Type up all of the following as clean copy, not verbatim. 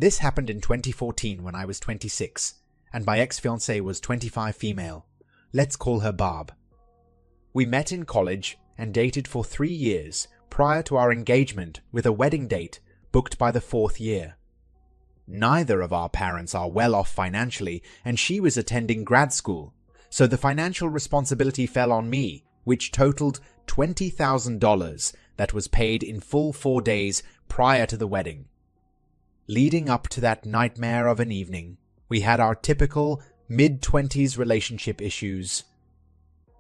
This happened in 2014 when I was 26, and my ex-fiancée was 25 female. Let's call her Barb. We met in college and dated for 3 years prior to our engagement, with a wedding date booked by the 4th year. Neither of our parents are well off financially, and she was attending grad school, so the financial responsibility fell on me, which totaled $20,000 that was paid in full 4 days prior to the wedding. Leading up to that nightmare of an evening, we had our typical mid-20s relationship issues.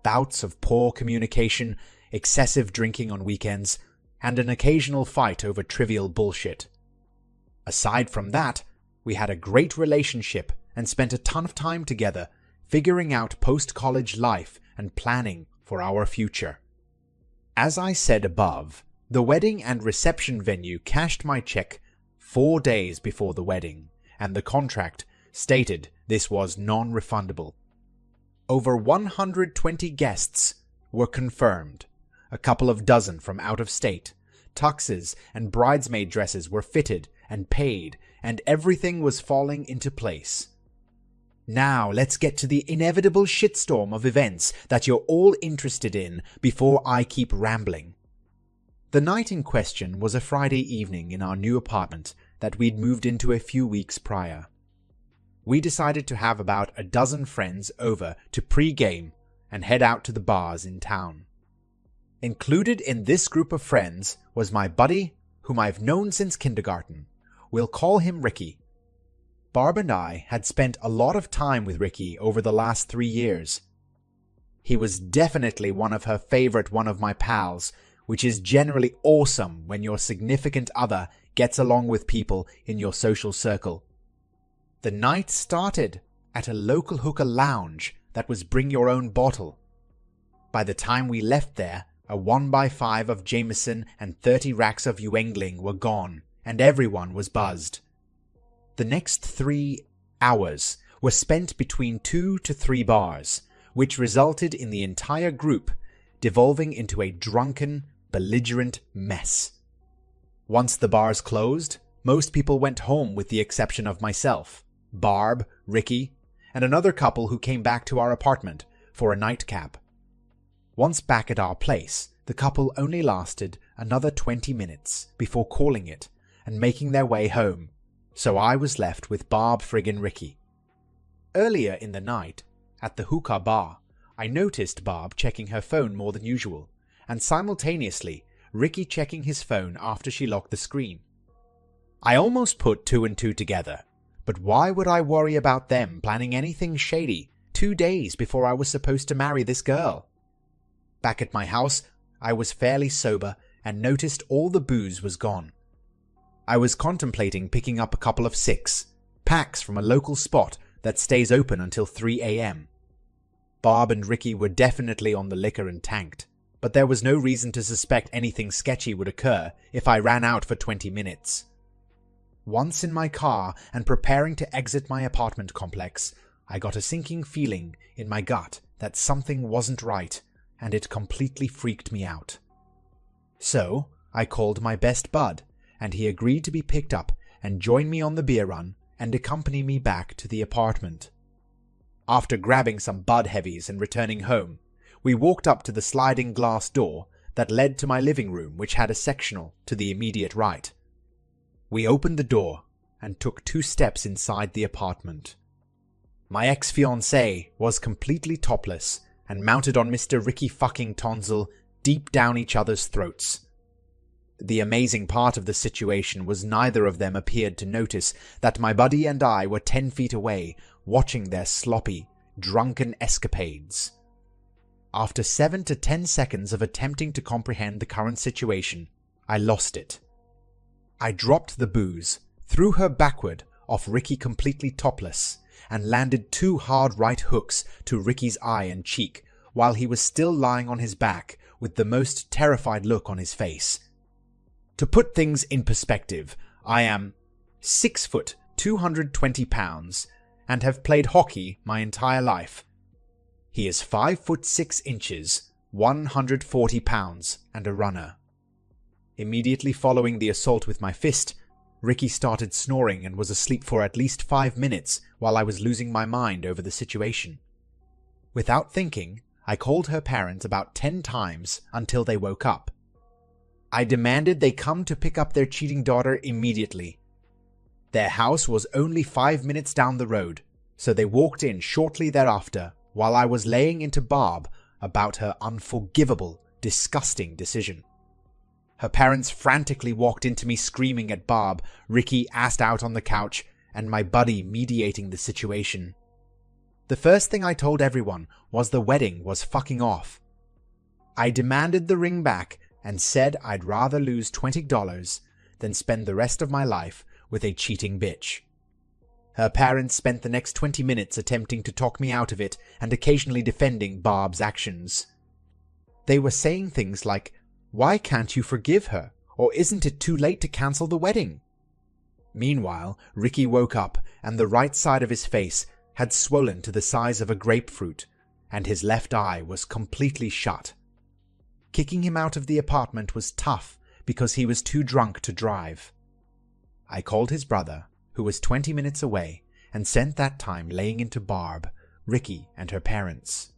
Bouts of poor communication, excessive drinking on weekends, and an occasional fight over trivial bullshit. Aside from that, we had a great relationship and spent a ton of time together figuring out post-college life and planning for our future. As I said above, the wedding and reception venue cashed my check 4 days before the wedding, and the contract stated this was non-refundable. Over 120 guests were confirmed, a couple of dozen from out of state. Tuxes and bridesmaid dresses were fitted and paid, and everything was falling into place. Now let's get to the inevitable shitstorm of events that you're all interested in before I keep rambling. The night in question was a Friday evening in our new apartment that we'd moved into a few weeks prior. We decided to have about a dozen friends over to pre-game and head out to the bars in town. Included in this group of friends was my buddy, whom I've known since kindergarten. We'll call him Ricky. Barb and I had spent a lot of time with Ricky over the last 3 years. He was definitely one of her favorite one of my pals, which is generally awesome when your significant other gets along with people in your social circle. The night started at a local hookah lounge that was bring your own bottle. By the time we left there, a 1x5 of Jameson and 30 racks of Yuengling were gone, and everyone was buzzed. The next 3 hours were spent between 2 to 3 bars, which resulted in the entire group devolving into a drunken, belligerent mess. Once the bars closed, most people went home with the exception of myself, Barb, Ricky, and another couple who came back to our apartment for a nightcap. Once back at our place, the couple only lasted another 20 minutes before calling it and making their way home, so I was left with Barb friggin' Ricky. Earlier in the night, at the hookah bar, I noticed Barb checking her phone more than usual, and simultaneously Ricky checking his phone after she locked the screen. I almost put 2 and 2 together, but why would I worry about them planning anything shady 2 days before I was supposed to marry this girl? Back at my house, I was fairly sober and noticed all the booze was gone. I was contemplating picking up a couple of 6 packs from a local spot that stays open until 3 a.m. Barb and Ricky were definitely on the liquor and tanked, but there was no reason to suspect anything sketchy would occur if I ran out for 20 minutes. Once in my car and preparing to exit my apartment complex, I got a sinking feeling in my gut that something wasn't right, and it completely freaked me out. So, I called my best bud, and he agreed to be picked up and join me on the beer run and accompany me back to the apartment. After grabbing some bud heavies and returning home, we walked up to the sliding glass door that led to my living room, which had a sectional to the immediate right. We opened the door and took 2 steps inside the apartment. My ex-fiancée was completely topless and mounted on Mr. Ricky fucking Tonsil deep down each other's throats. The amazing part of the situation was neither of them appeared to notice that my buddy and I were 10 feet away, watching their sloppy, drunken escapades. After 7 to 10 seconds of attempting to comprehend the current situation, I lost it. I dropped the booze, threw her backward off Ricky completely topless, and landed 2 hard right hooks to Ricky's eye and cheek while he was still lying on his back with the most terrified look on his face. To put things in perspective, I am 6 foot 220 pounds and have played hockey my entire life. He is 5 foot 6 inches, 140 pounds and a runner. Immediately following the assault with my fist, Ricky started snoring and was asleep for at least 5 minutes while I was losing my mind over the situation. Without thinking, I called her parents about 10 times until they woke up. I demanded they come to pick up their cheating daughter immediately. Their house was only 5 minutes down the road, so they walked in shortly thereafter while I was laying into Barb about her unforgivable, disgusting decision. Her parents frantically walked into me screaming at Barb, Ricky assed out on the couch, and my buddy mediating the situation. The first thing I told everyone was the wedding was fucking off. I demanded the ring back and said I'd rather lose $20 than spend the rest of my life with a cheating bitch. Her parents spent the next 20 minutes attempting to talk me out of it and occasionally defending Barb's actions. They were saying things like, "Why can't you forgive her? Or isn't it too late to cancel the wedding?" Meanwhile, Ricky woke up and the right side of his face had swollen to the size of a grapefruit, and his left eye was completely shut. Kicking him out of the apartment was tough because he was too drunk to drive. I called his brother, who was 20 minutes away, and spent that time laying into Barb, Ricky, and her parents.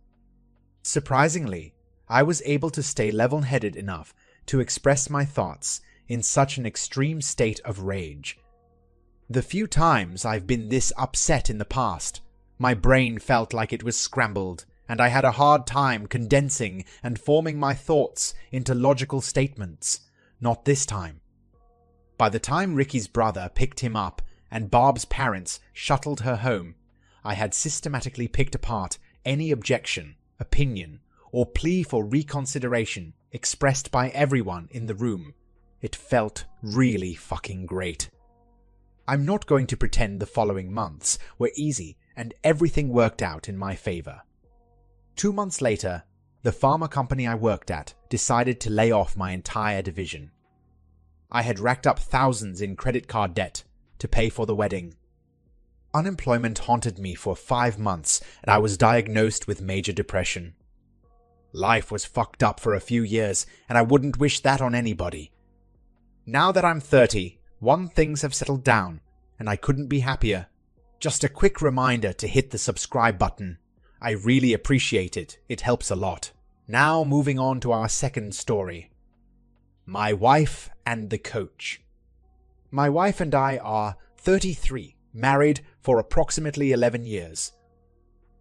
Surprisingly, I was able to stay level-headed enough to express my thoughts in such an extreme state of rage. The few times I've been this upset in the past, my brain felt like it was scrambled, and I had a hard time condensing and forming my thoughts into logical statements. Not this time. By the time Ricky's brother picked him up and Barb's parents shuttled her home, I had systematically picked apart any objection, opinion, or plea for reconsideration expressed by everyone in the room. It felt really fucking great. I'm not going to pretend the following months were easy and everything worked out in my favor. 2 months later, the pharma company I worked at decided to lay off my entire division. I had racked up thousands in credit card debt to pay for the wedding. Unemployment haunted me for 5 months and I was diagnosed with major depression. Life was fucked up for a few years and I wouldn't wish that on anybody. Now that I'm 30, things have settled down and I couldn't be happier. Just a quick reminder to hit the subscribe button. I really appreciate it. It helps a lot. Now moving on to our second story. My wife and the coach. My wife and I are 33, married for approximately 11 years.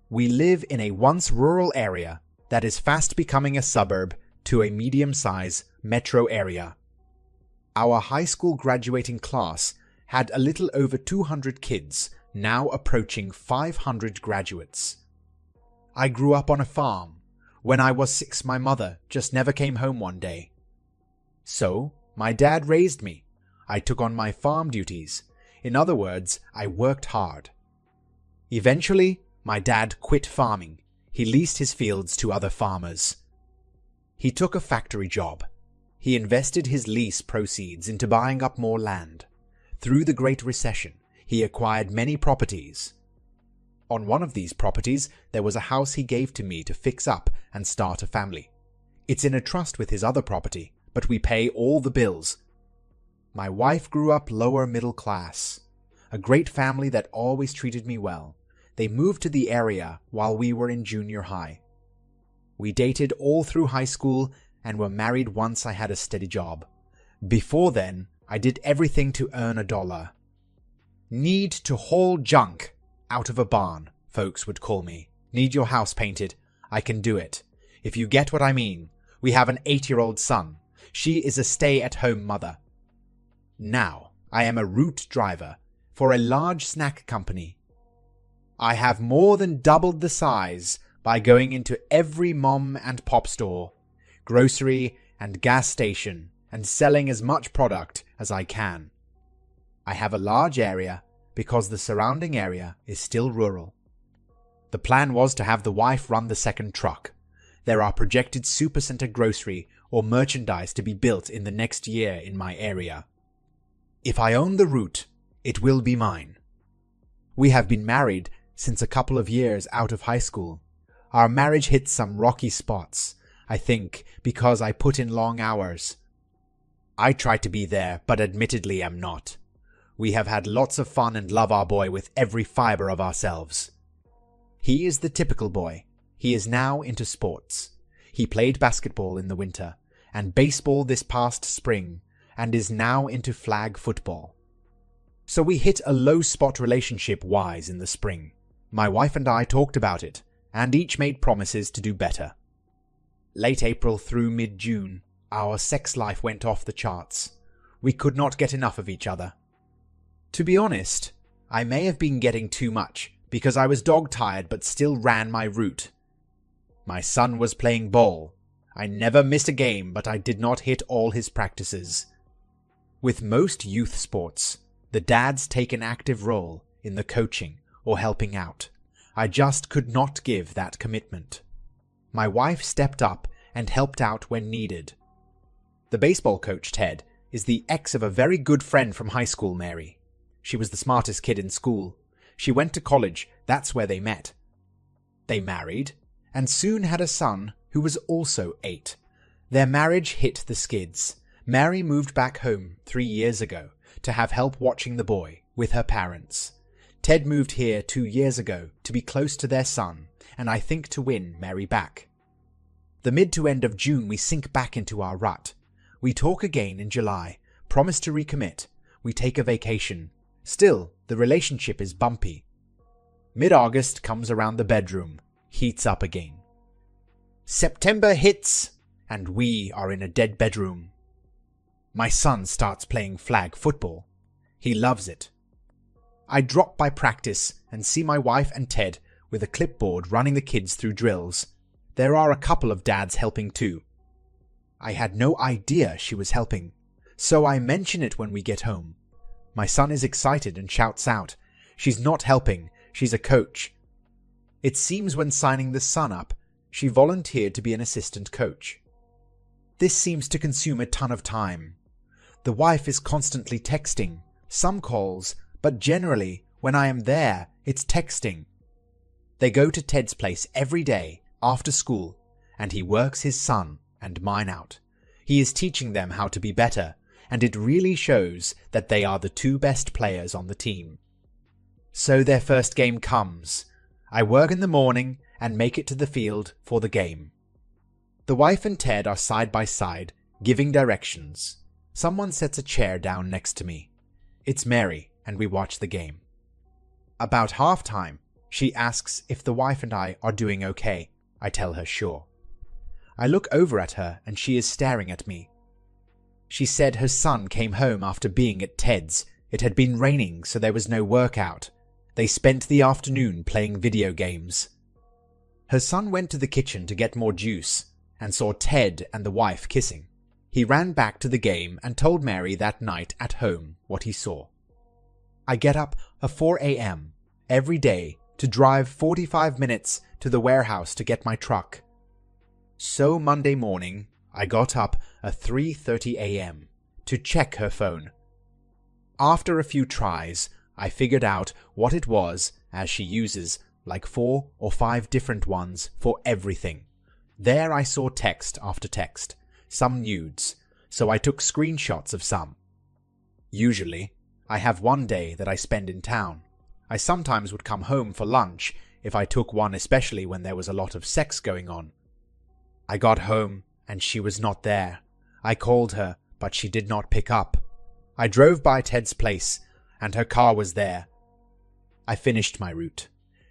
We live in a once rural area that is fast becoming a suburb to a medium-sized metro area. Our high school graduating class had a little over 200 kids, now approaching 500 graduates. I grew up on a farm. When I was 6, my mother just never came home one day. So, my dad raised me. I took on my farm duties. In other words, I worked hard. Eventually, my dad quit farming. He leased his fields to other farmers. He took a factory job. He invested his lease proceeds into buying up more land. Through the Great Recession, he acquired many properties. On one of these properties, there was a house he gave to me to fix up and start a family. It's in a trust with his other property, but we pay all the bills. My wife grew up lower middle class. A great family that always treated me well. They moved to the area while we were in junior high. We dated all through high school and were married once I had a steady job. Before then, I did everything to earn $1. Need to haul junk out of a barn, folks would call me. Need your house painted? I can do it. If you get what I mean. We have an 8-year-old son. She is a stay-at-home mother. Now, I am a route driver for a large snack company. I have more than doubled the size by going into every mom and pop store, grocery and gas station, and selling as much product as I can. I have a large area because the surrounding area is still rural. The plan was to have the wife run the second truck. There are projected supercenter grocery or merchandise to be built in the next year in my area. If I own the route, it will be mine. We have been married since a couple of years out of high school. Our marriage hit some rocky spots, I think, because I put in long hours. I try to be there, but admittedly am not. We have had lots of fun and love our boy with every fiber of ourselves. He is the typical boy. He is now into sports. He played basketball in the winter and baseball this past spring and is now into flag football. So we hit a low spot relationship-wise in the spring. My wife and I talked about it and each made promises to do better. Late April through mid-June, our sex life went off the charts. We could not get enough of each other. To be honest, I may have been getting too much because I was dog-tired but still ran my route. My son was playing ball. I never missed a game, but I did not hit all his practices. With most youth sports, the dads take an active role in the coaching or helping out. I just could not give that commitment. My wife stepped up and helped out when needed. The baseball coach, Ted, is the ex of a very good friend from high school, Mary. She was the smartest kid in school. She went to college, that's where they met. They married, and soon had a son who was also 8. Their marriage hit the skids. Mary moved back home 3 years ago to have help watching the boy with her parents. Ted moved here 2 years ago to be close to their son, and I think to win Mary back. The mid to end of June we sink back into our rut. We talk again in July, promise to recommit. We take a vacation. Still, the relationship is bumpy. Mid-August comes around, the bedroom heats up again. September hits, and we are in a dead bedroom. My son starts playing flag football. He loves it. I drop by practice and see my wife and Ted with a clipboard running the kids through drills. There are a couple of dads helping too. I had no idea she was helping, so I mention it when we get home. My son is excited and shouts out, "She's not helping, she's a coach." It seems when signing the son up, she volunteered to be an assistant coach. This seems to consume a ton of time. The wife is constantly texting, some calls, but generally, when I am there, it's texting. They go to Ted's place every day after school, and he works his son and mine out. He is teaching them how to be better, and it really shows that they are the 2 best players on the team. So their first game comes. I work in the morning and make it to the field for the game. The wife and Ted are side by side, giving directions. Someone sets a chair down next to me. It's Mary, and we watch the game. About halftime, she asks if the wife and I are doing okay. I tell her sure. I look over at her and she is staring at me. She said her son came home after being at Ted's. It had been raining, so there was no workout. They spent the afternoon playing video games. Her son went to the kitchen to get more juice and saw Ted and the wife kissing. He ran back to the game and told Mary that night at home what he saw. I get up at 4 a.m. every day to drive 45 minutes to the warehouse to get my truck. So Monday morning, I got up at 3:30 a.m. to check her phone. After a few tries, I figured out what it was, as she uses like 4 or 5 different ones for everything. There I saw text after text, some nudes, so I took screenshots of some. Usually, I have one day that I spend in town. I sometimes would come home for lunch if I took one, especially when there was a lot of sex going on. I got home and she was not there. I called her, but she did not pick up. I drove by Ted's place and her car was there. I finished my route.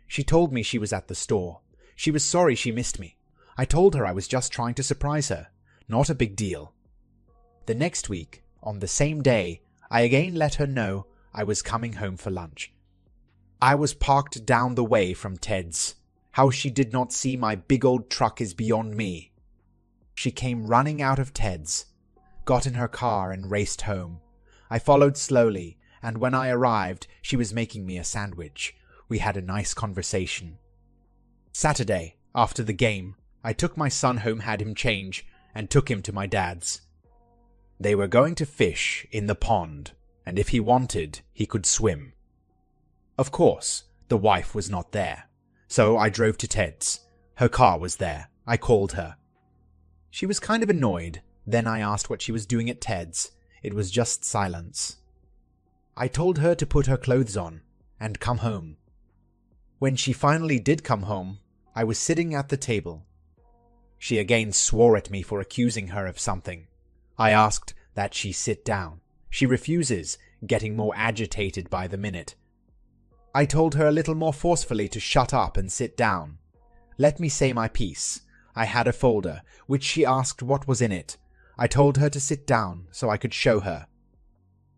She told me she was at the store. She was sorry she missed me. I told her I was just trying to surprise her. Not a big deal. The next week, on the same day, I again let her know I was coming home for lunch. I was parked down the way from Ted's. How she did not see my big old truck is beyond me. She came running out of Ted's, got in her car and raced home. I followed slowly, and when I arrived, she was making me a sandwich. We had a nice conversation. Saturday, after the game, I took my son home, had him change, and took him to my dad's. They were going to fish in the pond, and if he wanted, he could swim. Of course, the wife was not there, so I drove to Ted's. Her car was there. I called her. She was kind of annoyed. Then I asked what she was doing at Ted's. It was just silence. I told her to put her clothes on and come home. When she finally did come home, I was sitting at the table. She again swore at me for accusing her of something. I asked that she sit down. She refuses, getting more agitated by the minute. I told her a little more forcefully to shut up and sit down. Let me say my piece. I had a folder, which she asked what was in it. I told her to sit down so I could show her.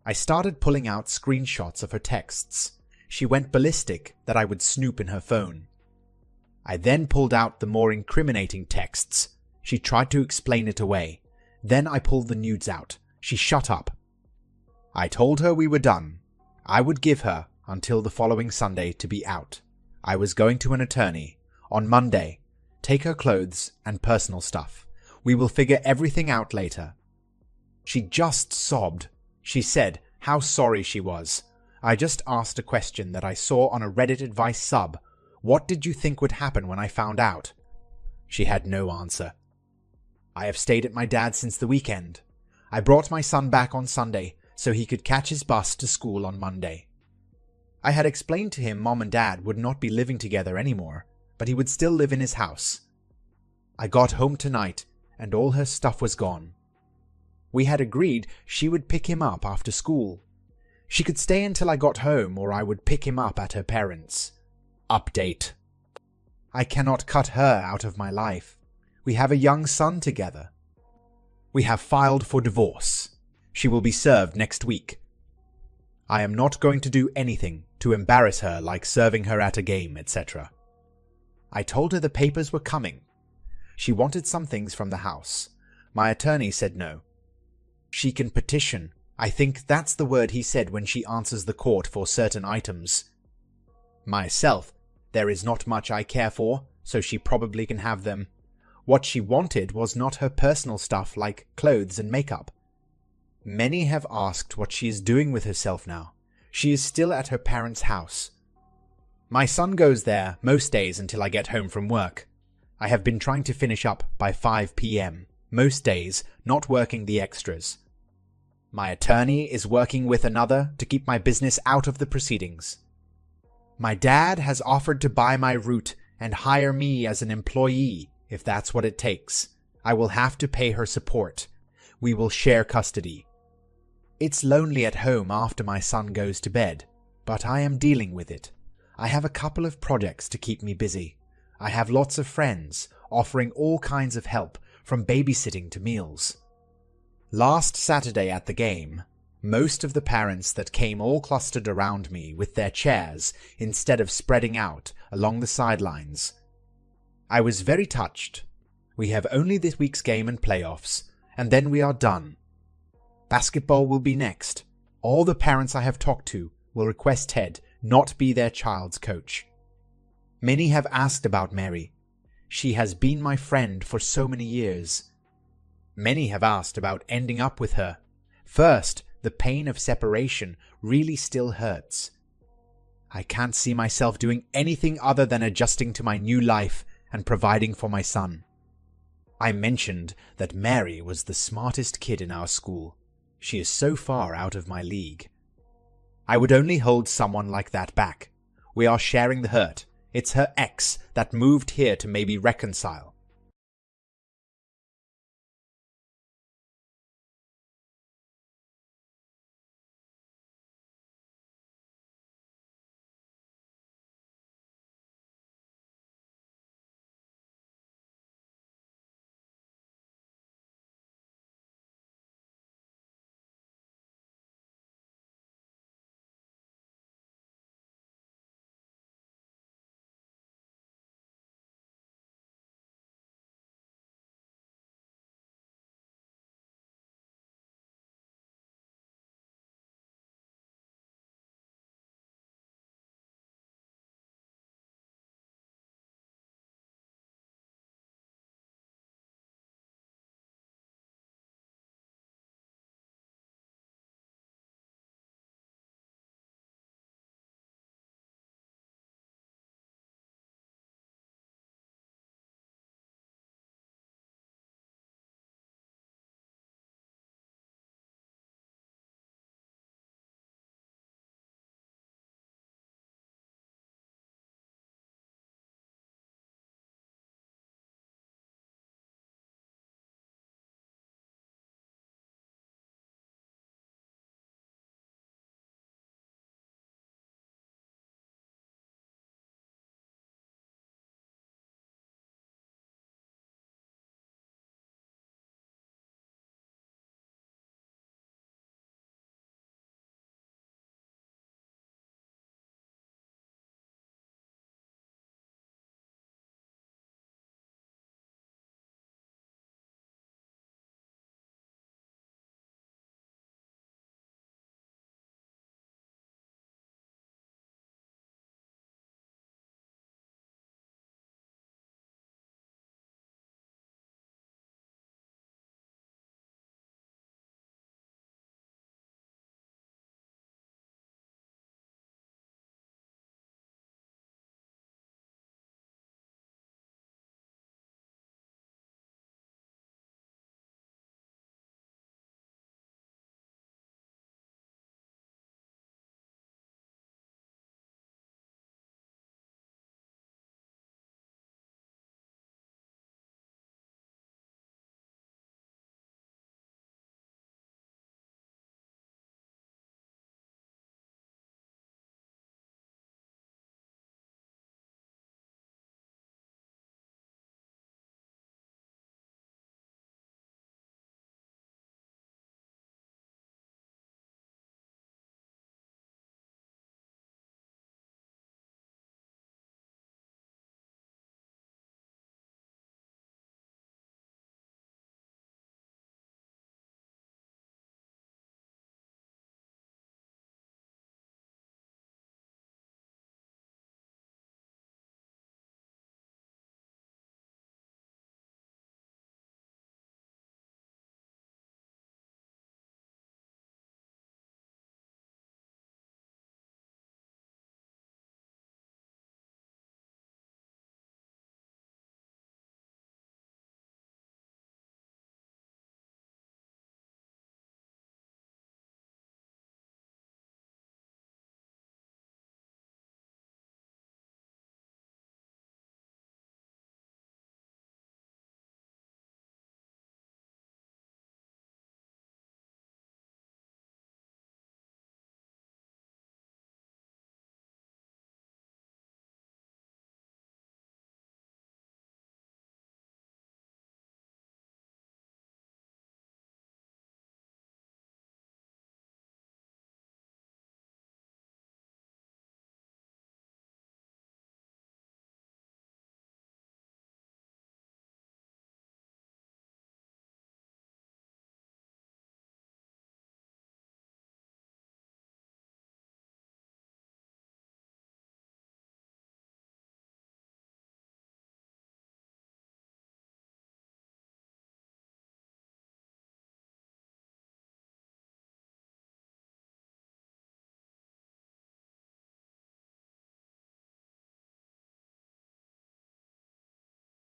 I started pulling out screenshots of her texts. She went ballistic that I would snoop in her phone. I then pulled out the more incriminating texts. She tried to explain it away. Then I pulled the nudes out. She shut up. I told her we were done. I would give her until the following Sunday to be out. I was going to an attorney. On Monday, take her clothes and personal stuff. We will figure everything out later. She just sobbed. She said how sorry she was. I just asked a question that I saw on a Reddit advice sub. What did you think would happen when I found out? She had no answer. I have stayed at my dad's since the weekend. I brought my son back on Sunday so he could catch his bus to school on Monday. I had explained to him Mom and Dad would not be living together anymore, but he would still live in his house. I got home tonight and all her stuff was gone. We had agreed she would pick him up after school. She could stay until I got home or I would pick him up at her parents'. Update. I cannot cut her out of my life. We have a young son together. We have filed for divorce. She will be served next week. I am not going to do anything to embarrass her like serving her at a game, etc. I told her the papers were coming. She wanted some things from the house. My attorney said no. She can petition. I think that's the word he said when she answers the court for certain items. Myself, there is not much I care for, so she probably can have them. What she wanted was not her personal stuff like clothes and makeup. Many have asked what she is doing with herself now. She is still at her parents' house. My son goes there most days until I get home from work. I have been trying to finish up by 5 p.m. most days, not working the extras. My attorney is working with another to keep my business out of the proceedings. My dad has offered to buy my route and hire me as an employee if that's what it takes. I will have to pay her support. We will share custody. It's lonely at home after my son goes to bed, but I am dealing with it. I have a couple of projects to keep me busy. I have lots of friends offering all kinds of help, from babysitting to meals. Last Saturday at the game, most of the parents that came all clustered around me with their chairs instead of spreading out along the sidelines. I was very touched. We have only this week's game and playoffs, and then we are done. Basketball will be next. All the parents I have talked to will request Ted not be their child's coach. Many have asked about Mary. She has been my friend for so many years. Many have asked about ending up with her. First, the pain of separation really still hurts. I can't see myself doing anything other than adjusting to my new life and providing for my son. I mentioned that Mary was the smartest kid in our school. She is so far out of my league. I would only hold someone like that back. We are sharing the hurt. It's her ex that moved here to maybe reconcile.